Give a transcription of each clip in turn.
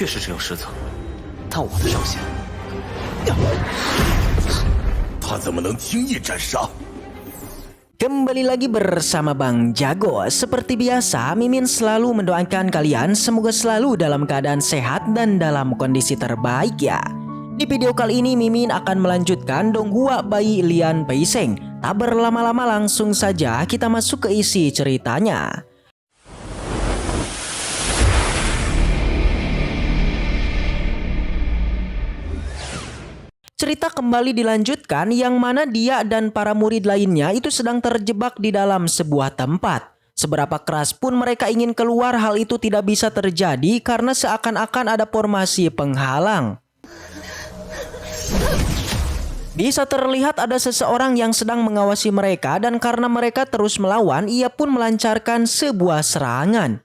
确实是有实则，但我的上限，他怎么能轻易斩杀？ Kembali lagi bersama Bang Jago. Seperti biasa, Mimin selalu mendoakan kalian semoga selalu dalam keadaan sehat dan dalam kondisi terbaik ya. Di video kali ini Mimin akan melanjutkan Donghua Bai Lian Peiseng. Tak berlama-lama langsung saja kita masuk ke isi ceritanya. Cerita kembali dilanjutkan yang mana dia dan para murid lainnya itu sedang terjebak di dalam sebuah tempat. Seberapa keras pun mereka ingin keluar, hal itu tidak bisa terjadi karena seakan-akan ada formasi penghalang. Bisa terlihat ada seseorang yang sedang mengawasi mereka dan karena mereka terus melawan, ia pun melancarkan sebuah serangan.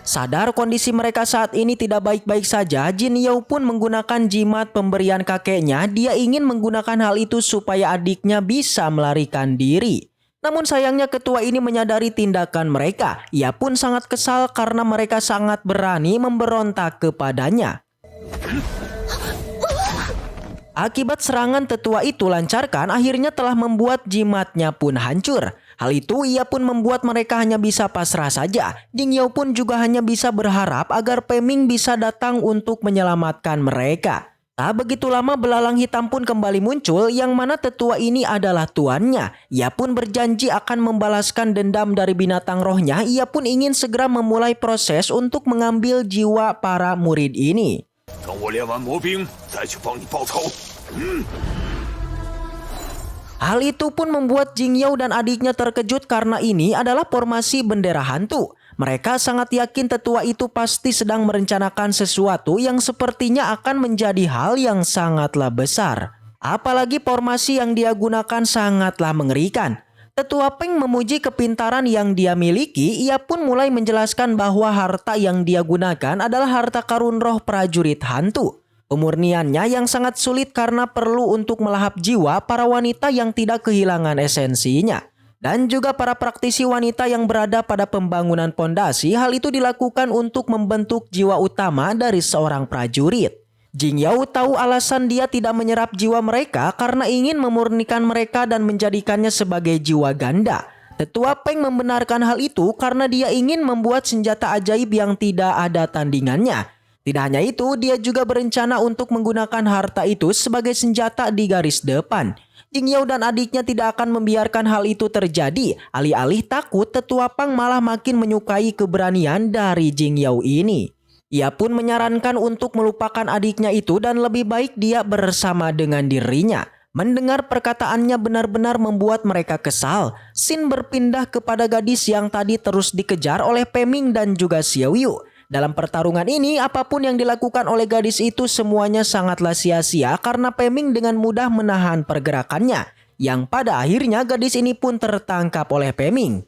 Sadar kondisi mereka saat ini tidak baik-baik saja, Jin Yao pun menggunakan jimat pemberian kakeknya. Dia ingin menggunakan hal itu supaya adiknya bisa melarikan diri. Namun sayangnya ketua ini menyadari tindakan mereka. Ia pun sangat kesal karena mereka sangat berani memberontak kepadanya. Akibat serangan tetua itu lancarkan, akhirnya telah membuat jimatnya pun hancur. Hal itu ia pun membuat mereka hanya bisa pasrah saja. Jing Yao pun juga hanya bisa berharap agar Peming bisa datang untuk menyelamatkan mereka. Tak begitu lama belalang hitam pun kembali muncul yang mana tetua ini adalah tuannya. Ia pun berjanji akan membalaskan dendam dari binatang rohnya. Ia pun ingin segera memulai proses untuk mengambil jiwa para murid ini. 等我练完魔兵，再去帮你报仇。 Hal itu pun membuat Jing Yao dan adiknya terkejut karena ini adalah formasi bendera hantu. Mereka sangat yakin tetua itu pasti sedang merencanakan sesuatu yang sepertinya akan menjadi hal yang sangatlah besar. Apalagi formasi yang dia gunakan sangatlah mengerikan. Tetua Peng memuji kepintaran yang dia miliki, ia pun mulai menjelaskan bahwa harta yang dia gunakan adalah harta karun roh prajurit hantu. Pemurniannya yang sangat sulit karena perlu untuk melahap jiwa para wanita yang tidak kehilangan esensinya. Dan juga para praktisi wanita yang berada pada pembangunan pondasi, hal itu dilakukan untuk membentuk jiwa utama dari seorang prajurit. Jing Yao tahu alasan dia tidak menyerap jiwa mereka karena ingin memurnikan mereka dan menjadikannya sebagai jiwa ganda. Tetua Peng membenarkan hal itu karena dia ingin membuat senjata ajaib yang tidak ada tandingannya. Tidak hanya itu, dia juga berencana untuk menggunakan harta itu sebagai senjata di garis depan. Jing Yao dan adiknya tidak akan membiarkan hal itu terjadi. Alih-alih takut, Tetua Pang malah makin menyukai keberanian dari Jing Yao ini. Ia pun menyarankan untuk melupakan adiknya itu dan lebih baik dia bersama dengan dirinya. Mendengar perkataannya benar-benar membuat mereka kesal. Sin berpindah kepada gadis yang tadi terus dikejar oleh Peming dan juga Xiao Yu. Dalam pertarungan ini, apapun yang dilakukan oleh gadis itu semuanya sangatlah sia-sia karena Peming dengan mudah menahan pergerakannya. Yang pada akhirnya gadis ini pun tertangkap oleh Peming.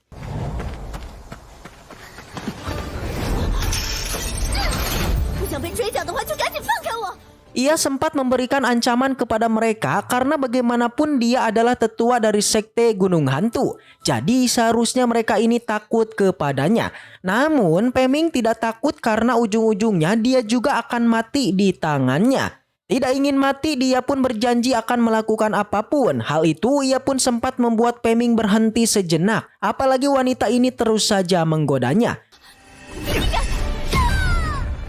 Ia sempat memberikan ancaman kepada mereka karena bagaimanapun dia adalah tetua dari sekte Gunung Hantu. Jadi seharusnya mereka ini takut kepadanya. Namun Peming tidak takut karena ujung-ujungnya dia juga akan mati di tangannya. Tidak ingin mati, dia pun berjanji akan melakukan apapun. Hal itu ia pun sempat membuat Peming berhenti sejenak. Apalagi wanita ini terus saja menggodanya.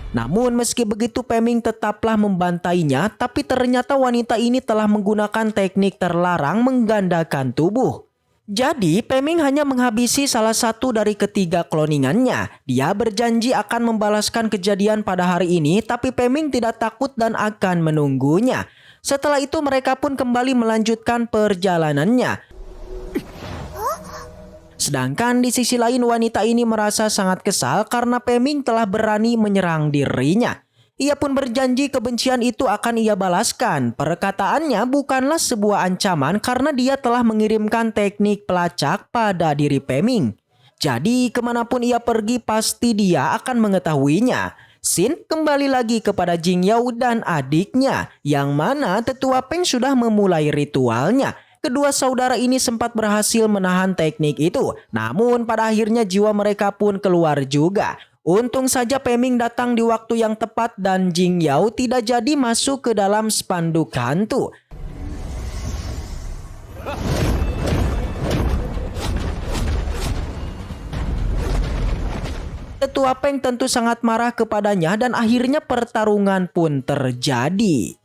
Namun meski begitu Peming tetaplah membantainya, tapi ternyata wanita ini telah menggunakan teknik terlarang menggandakan tubuh. Jadi Peming hanya menghabisi salah satu dari ketiga kloningannya. Dia berjanji akan membalaskan kejadian pada hari ini, tapi Peming tidak takut dan akan menunggunya. Setelah itu mereka pun kembali melanjutkan perjalanannya. Sedangkan di sisi lain wanita ini merasa sangat kesal karena Peming telah berani menyerang dirinya. Ia pun berjanji kebencian itu akan ia balaskan. Perkataannya bukanlah sebuah ancaman karena dia telah mengirimkan teknik pelacak pada diri Peming. Jadi kemanapun ia pergi pasti dia akan mengetahuinya. Sin kembali lagi kepada Jing Yao dan adiknya, yang mana tetua Peng sudah memulai ritualnya. Kedua saudara ini sempat berhasil menahan teknik itu. Namun pada akhirnya jiwa mereka pun keluar juga. Untung saja Peming datang di waktu yang tepat dan Jing Yao tidak jadi masuk ke dalam spanduk hantu. Tetua Peng tentu sangat marah kepadanya dan akhirnya pertarungan pun terjadi.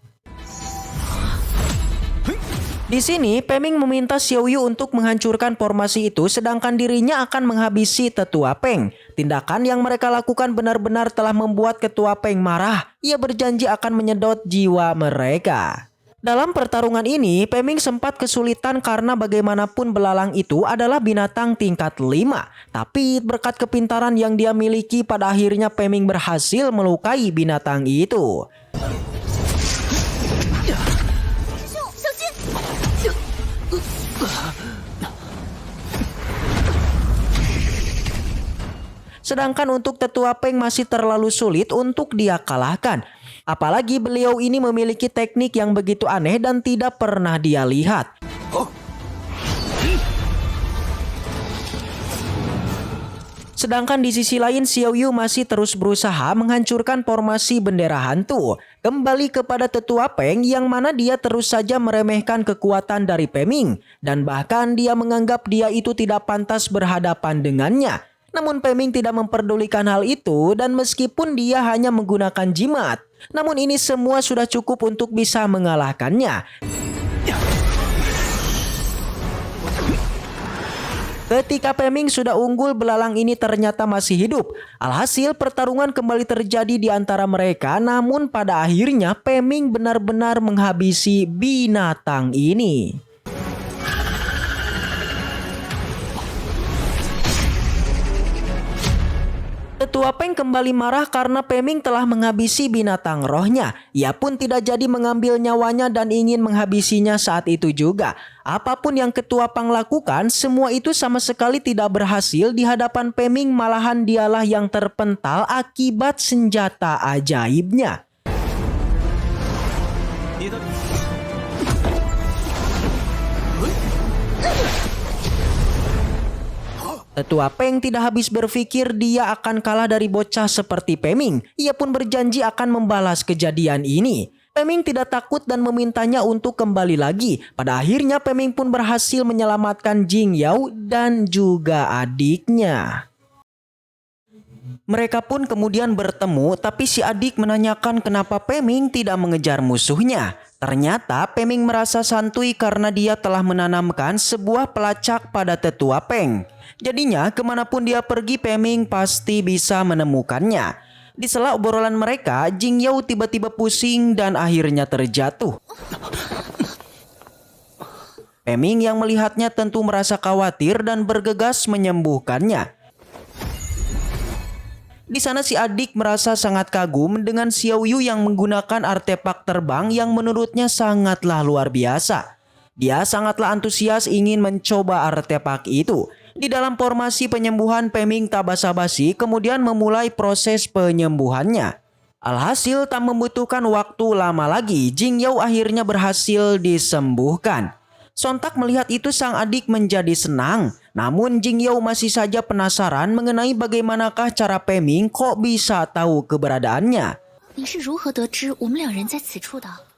Di sini Peming meminta Xiao Yu untuk menghancurkan formasi itu sedangkan dirinya akan menghabisi Tetua Peng. Tindakan yang mereka lakukan benar-benar telah membuat Ketua Peng marah. Ia berjanji akan menyedot jiwa mereka. Dalam pertarungan ini, Peming sempat kesulitan karena bagaimanapun belalang itu adalah binatang tingkat 5. Tapi berkat kepintaran yang dia miliki pada akhirnya Peming berhasil melukai binatang itu. Sedangkan untuk Tetua Peng masih terlalu sulit untuk dia kalahkan. Apalagi beliau ini memiliki teknik yang begitu aneh dan tidak pernah dia lihat. Sedangkan di sisi lain Xiao Yu masih terus berusaha menghancurkan formasi bendera hantu. Kembali kepada Tetua Peng yang mana dia terus saja meremehkan kekuatan dari Peming. Dan bahkan dia menganggap dia itu tidak pantas berhadapan dengannya. Namun Peming tidak memperdulikan hal itu dan meskipun dia hanya menggunakan jimat, namun ini semua sudah cukup untuk bisa mengalahkannya. Ketika Peming sudah unggul, belalang ini ternyata masih hidup. Alhasil pertarungan kembali terjadi di antara mereka, namun pada akhirnya Peming benar-benar menghabisi binatang ini. Tetua Peng kembali marah karena Peming telah menghabisi binatang rohnya. Ia pun tidak jadi mengambil nyawanya dan ingin menghabisinya saat itu juga. Apapun yang Ketua Peng lakukan, semua itu sama sekali tidak berhasil di hadapan Peming, malahan dialah yang terpental akibat senjata ajaibnya. Tetua Peng tidak habis berpikir dia akan kalah dari bocah seperti Peming. Ia pun berjanji akan membalas kejadian ini. Peming tidak takut dan memintanya untuk kembali lagi. Pada akhirnya Peming pun berhasil menyelamatkan Jing Yao dan juga adiknya. Mereka pun kemudian bertemu, tapi si adik menanyakan kenapa Peming tidak mengejar musuhnya. Ternyata Peming merasa santuy karena dia telah menanamkan sebuah pelacak pada Tetua Peng. Jadinya kemanapun dia pergi Peming pasti bisa menemukannya. Di sela obrolan mereka, Jing Yao tiba-tiba pusing dan akhirnya terjatuh. Peming yang melihatnya tentu merasa khawatir dan bergegas menyembuhkannya. Di sana si adik merasa sangat kagum dengan Xiao Yu yang menggunakan artefak terbang yang menurutnya sangatlah luar biasa. Dia sangatlah antusias ingin mencoba artefak itu. Di dalam formasi penyembuhan, Peming tak basa-basi kemudian memulai proses penyembuhannya. Alhasil tak membutuhkan waktu lama lagi, Jing Yao akhirnya berhasil disembuhkan. Sontak melihat itu sang adik menjadi senang. Namun Jing Yao masih saja penasaran mengenai bagaimanakah cara Peming kok bisa tahu keberadaannya.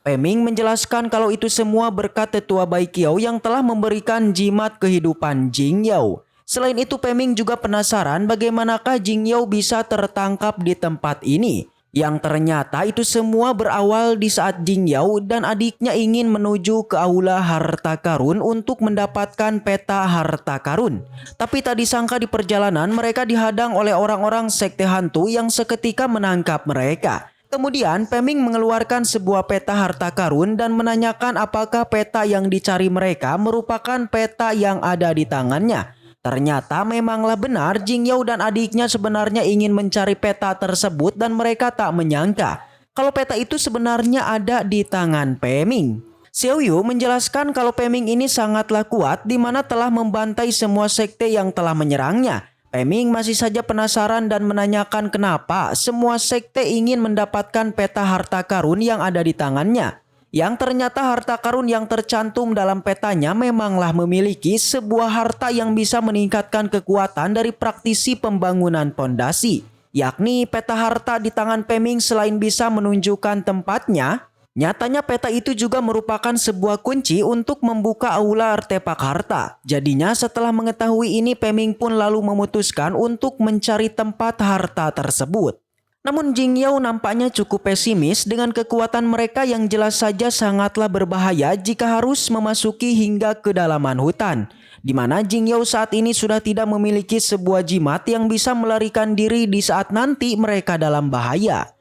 Peming menjelaskan kalau itu semua berkat Tetua Baiqiao yang telah memberikan jimat kehidupan Jing Yao. Selain itu Peming juga penasaran bagaimanakah Jing Yao bisa tertangkap di tempat ini. Yang ternyata itu semua berawal di saat Jing Yao dan adiknya ingin menuju ke aula harta karun untuk mendapatkan peta harta karun. Tapi tak disangka di perjalanan mereka dihadang oleh orang-orang sekte hantu yang seketika menangkap mereka. Kemudian Peming mengeluarkan sebuah peta harta karun dan menanyakan apakah peta yang dicari mereka merupakan peta yang ada di tangannya. Ternyata memanglah benar Jing Yao dan adiknya sebenarnya ingin mencari peta tersebut dan mereka tak menyangka kalau peta itu sebenarnya ada di tangan Peming. Xiao Yu menjelaskan kalau Peming ini sangatlah kuat di mana telah membantai semua sekte yang telah menyerangnya. Peming masih saja penasaran dan menanyakan kenapa semua sekte ingin mendapatkan peta harta karun yang ada di tangannya. Yang ternyata harta karun yang tercantum dalam petanya memanglah memiliki sebuah harta yang bisa meningkatkan kekuatan dari praktisi pembangunan pondasi. yakni peta harta di tangan Pei-Ming selain bisa menunjukkan tempatnya, nyatanya peta itu juga merupakan sebuah kunci untuk membuka aula artefak harta. Jadinya setelah mengetahui ini, Pei-Ming pun lalu memutuskan untuk mencari tempat harta tersebut. Namun Jing Yao nampaknya cukup pesimis dengan kekuatan mereka yang jelas saja sangatlah berbahaya jika harus memasuki hingga kedalaman hutan, di mana Jing Yao saat ini sudah tidak memiliki sebuah jimat yang bisa melarikan diri di saat nanti mereka dalam bahaya.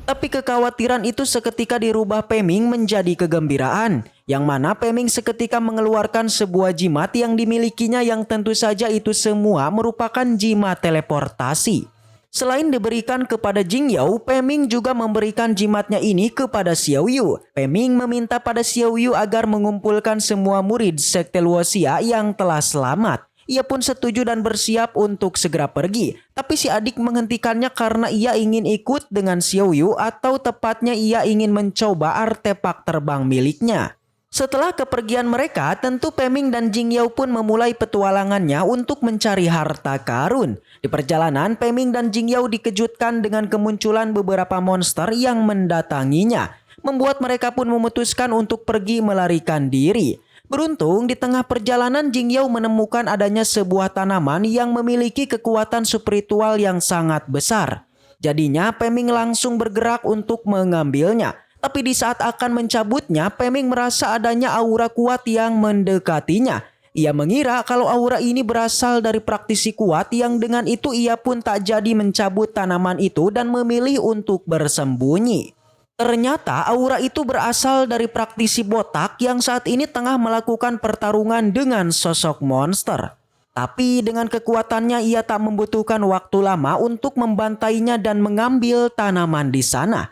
Tapi kekhawatiran itu seketika dirubah Pei-Ming menjadi kegembiraan, yang mana Pei-Ming seketika mengeluarkan sebuah jimat yang dimilikinya yang tentu saja itu semua merupakan jimat teleportasi. Selain diberikan kepada Jing Yao, Pei-Ming juga memberikan jimatnya ini kepada Xiao Yu. Pei-Ming meminta pada Xiao Yu agar mengumpulkan semua murid Sekte Luoxia yang telah selamat. Ia pun setuju dan bersiap untuk segera pergi. Tapi si adik menghentikannya karena ia ingin ikut dengan Xiao Yu, atau tepatnya ia ingin mencoba artefak terbang miliknya. Setelah kepergian mereka, tentu Pei-Ming dan Jing Yao pun memulai petualangannya untuk mencari harta karun. Di perjalanan, Pei-Ming dan Jing Yao dikejutkan dengan kemunculan beberapa monster yang mendatanginya, membuat mereka pun memutuskan untuk pergi melarikan diri. Beruntung di tengah perjalanan Jing Yao menemukan adanya sebuah tanaman yang memiliki kekuatan spiritual yang sangat besar. Jadinya Pei-Ming langsung bergerak untuk mengambilnya. Tapi di saat akan mencabutnya, Pei-Ming merasa adanya aura kuat yang mendekatinya. Ia mengira kalau aura ini berasal dari praktisi kuat yang dengan itu ia pun tak jadi mencabut tanaman itu dan memilih untuk bersembunyi. Ternyata aura itu berasal dari praktisi botak yang saat ini tengah melakukan pertarungan dengan sosok monster. Tapi dengan kekuatannya ia tak membutuhkan waktu lama untuk membantainya dan mengambil tanaman di sana.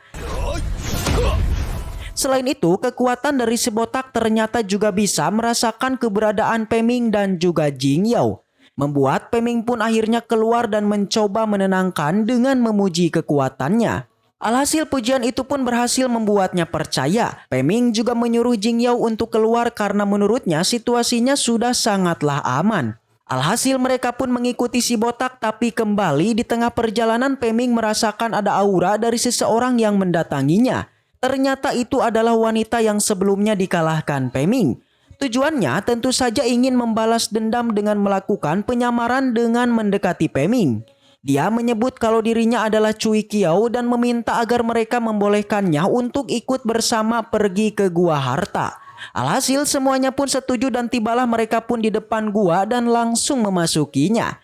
Selain itu, kekuatan dari si botak ternyata juga bisa merasakan keberadaan Pei-Ming dan juga Jing Yao. Membuat Pei-Ming pun akhirnya keluar dan mencoba menenangkan dengan memuji kekuatannya. Alhasil pujian itu pun berhasil membuatnya percaya. Pei-Ming juga menyuruh Jing Yao untuk keluar karena menurutnya situasinya sudah sangatlah aman. Alhasil mereka pun mengikuti si botak, tapi kembali di tengah perjalanan Pei-Ming merasakan ada aura dari seseorang yang mendatanginya. Ternyata itu adalah wanita yang sebelumnya dikalahkan Pei-Ming. Tujuannya tentu saja ingin membalas dendam dengan melakukan penyamaran dengan mendekati Pei-Ming. Dia menyebut kalau dirinya adalah Cui Qiao dan meminta agar mereka membolehkannya untuk ikut bersama pergi ke gua harta. Alhasil semuanya pun setuju dan tibalah mereka pun di depan gua dan langsung memasukinya.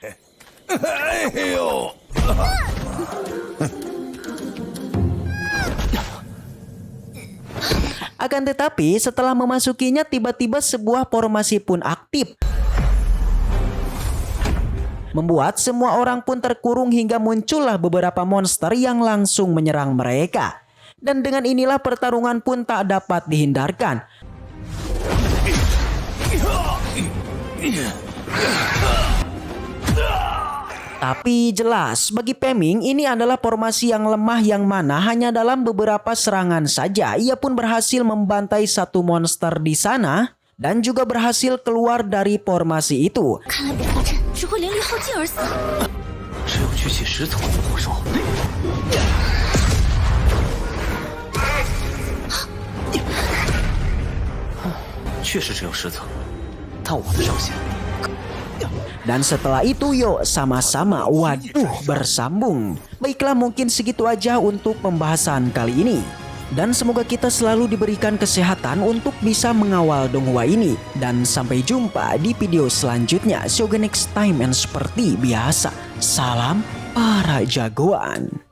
Akan tetapi setelah memasukinya tiba-tiba sebuah formasi pun aktif, membuat semua orang pun terkurung hingga muncullah beberapa monster yang langsung menyerang mereka. Dan dengan inilah pertarungan pun tak dapat dihindarkan. Tapi jelas bagi Pei-Ming ini adalah formasi yang lemah yang mana hanya dalam beberapa serangan saja ia pun berhasil membantai satu monster di sana dan juga berhasil keluar dari formasi itu. 只会连累耗尽而死。只有举起10层的护手。确实只有10层，但我的上限。 Dan setelah itu yuk sama-sama waduh bersambung. Baiklah mungkin segitu aja untuk pembahasan kali ini. Dan semoga kita selalu diberikan kesehatan untuk bisa mengawal Donghua ini. Dan sampai jumpa di video selanjutnya. See you next time, and seperti biasa, salam para jagoan.